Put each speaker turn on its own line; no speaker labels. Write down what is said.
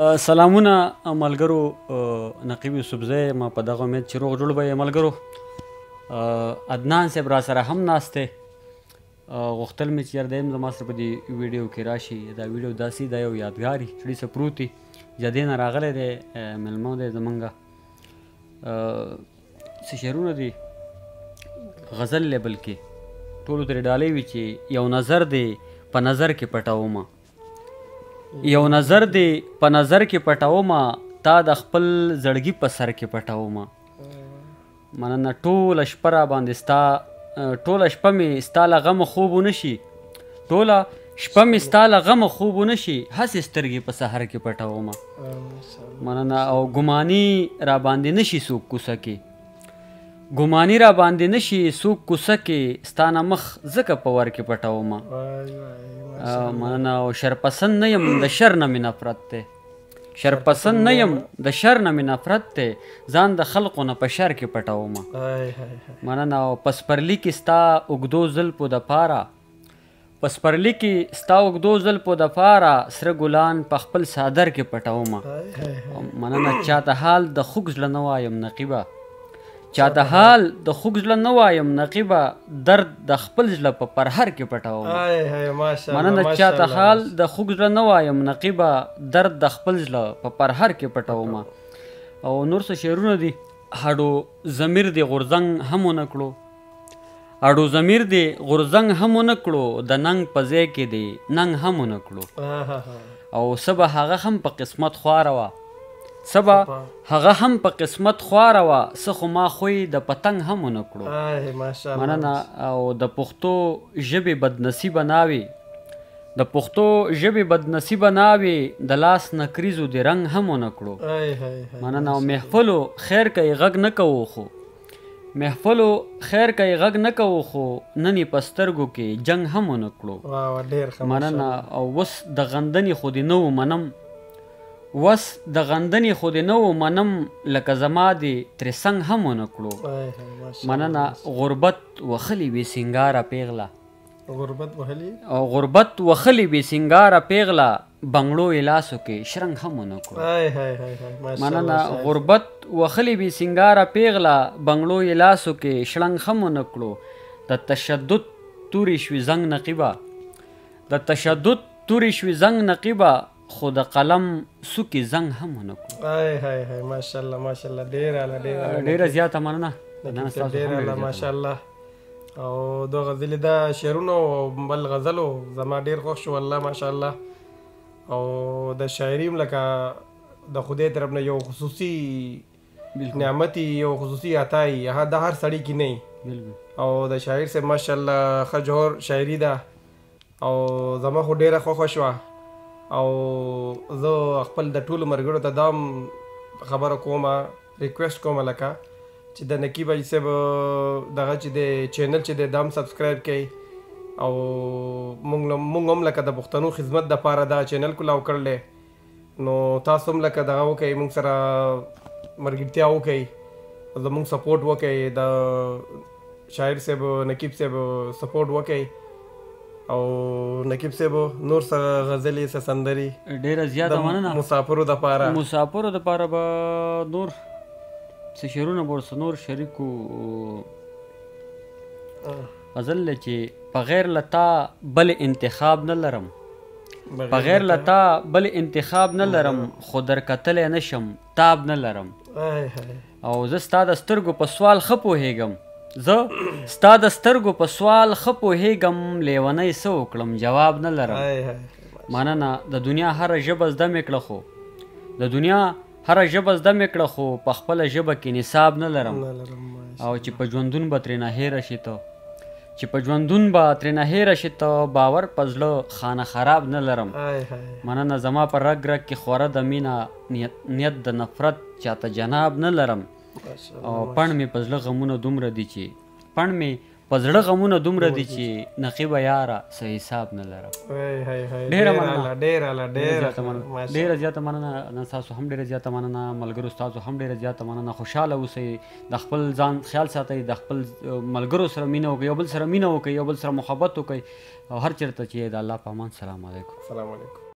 سلامونه ملګرو، نقیب یوسفزی یم په دغه امید چې روغ جوړ به یې ملګرو. عدنان صاحب را سره هم ناست دی. غوښتل مې چې یار دی هم زما سره په دې ویډیو کې راشي. دا ویډیو داسې دا یو یادګاري سړي سره پروت وي، جدې نه راغلی دی، میلمه دی زمونږ. څه شعرونه دي غزل لیبل کې ټولو ترې ډالۍ وي چې یو نظر دی په نظر کې پټومه، یو نظر دی په نظر کې پټومه، تا د خپل زړګي په سر کې پټومه. مننه ټوله شپه را باندې ستا، ټوله شپه مې ستا له غمه خوب ونه شي، ټوله شپه مې ستا له غمه خوب ونه شي، هسې سترګې په سحر کې پټومه. مننه. او ګماني را باندې نشي څوک کوڅه کې، ګماني را باندې نشي څوک کوڅه کې، ستا نه مخ ځکه په ور کې پټومه. مننه. او شرپسند نه یم د شر نه مې نفرت دی، شرپسند نه یم د شر نه مې نفرت دی، ځان د خلقو نه په شر کې پټومه. مننه. او پسپرلي کې ستا اوږدو زلفو دپاره، پسپرلي کې ستا اوږدو زلفو دپاره، سره ګلان په خپل څادر کې پټومه. مننه. چاته حال د خوږ زړه نه وایم نقیبه، چاته حال د خوږ زړه نه وایم نقیبه، درد د خپل زړه په پرهر کې پټومه. مننه. چاته حال د خوږ زړه نه وایم نقیبه، درد د خپل زړه په پرهر کې پټومه. او نور څه شعرونه دي. هډو ضمیر دی غورځنګ هم ونه کړو، هډو ضمیر دی غورځنګ هم ونه کړو، د ننګ په ځای کې دی ننګ هم ونه کړو. او څه به هغه هم په قسمت خواره وه، څه به هغه هم په قسمت خواره وه، څه خو ما خوی د پتنګ هم ونه کړو. مننه. او د پښتو ژبې بدنصیبه ناوې، د پښتو ژبې بدنصیبه ناوې، د لاس نکریزو د رنګ هم ونه کړو. مننه. او محفلو خیر کوي غږ نه کوو خو، محفلو خیر کوي غږ نه کوو خو، نن یې په سترګو کې جنګ هم ونه کړو. مننه. او اوس د غندنې خو دې نه و منم، وس د غندنې خو دې نه و منم، لکه زما دې ترې څنګ هم ونه کړو. مننه. غربت وخلي بې سینګاره پیغله، او غربت وخلي بې سینګاره پیغله، بنګړو یې لاسو کې شرنګ هم ونه کړو. مننه. غربت وخلي بې سینګاره پیغله، بنګړو یې لاسو کې شړنګ هم ونه کړو. د تشدد تورې شوي زنګ نقیبه، د تشدد تورې شوي زنګ نقیبه، خو د قلم سوکې زنګ هم ونه کړو.
ماشاءالله ماشاءالله،
ډېره زیاته مننه.
ډېره ماشاءالله. او دا غزلې دا شعرونه او بل غزلو زما ډېر خوښ شو والله ماشاءالله. او د شاعري لکه د خدای طرف نه یو خصوصي نعمت، یو خصوصي عطا یي، دا هر سړي کې نه. او د شاعر صاحب ماشاءالله ښه جوهر شاعري ده، او زما خو ډېره خوښه شوه. او زه خپل د ټولو ملګرو ته دا خبره کوم، ریکویسټ کوم لکه چې د نقیب حاجي صاحب دغه چې د چینل چې دی دا هم سبسکرایب کړئ. او مونږ هم لکه د پښتنو خدمت دپاره دا چینل کولاو کړلی، نو تاسو هم لکه دغه وکئ، مونږ سره ملګرتیا وکئ، زمونږ سپورټ وکئ، د شاعر صاحب نقیب صاحب سپورټ وکئ. او نقیب صاحب نور څه غزلې څه سندرې
ډېره زیاته مننه.
مسافرو دپاره،
مسافرو دپاره به نور څه شعرونه به ورسره نور شریکو. غزل دی چې په غیر له تا بل انتخاب نه لرم، په غیر له تا بل انتخاب نه لرم، خو در کتلی نشم تاب نه لرم. او زه ستا د سترګو په سوال ښه پوهېږم، زه ستا د سترګو په سوال ښه پوهېږم، لیونی څه وکړم جواب نه لرم. مننه. د دنیا هره ژبه زده مې کړه خو، د دنیا هره ژبه زده مې کړه خو، په خپله ژبه کې نصاب نه لرم. او چې په ژوندون به ترېنه هېره شي ته، چې په ژوندون به ترېنه هېره شي ته، باور په زړه خانه خراب نه لرم. مننه. زما په رګ رګ کې خوره د مینه، نیت د نفرت چاته جناب نه لرم. او پڼ مې په زړه غمونه دومره دي چې، پڼ مې په زړه غمونه دومره دي چې، نقیبه یاره څه حساب نه لرم. ډېره مننه، ډېره زیاته مننه. تاسو هم ډېره زیاته مننه ملګرو، تاسو هم ډېره زیاته مننه. خوشحاله اوسئ، د خپل ځان خیال ساتئ، د خپل ملګرو سره مینه وکړئ، یو بل سره مینه وکړئ، یو بل سره محبت وکړئ، او هر چېرته چې د الله په امان. سلام علیکم.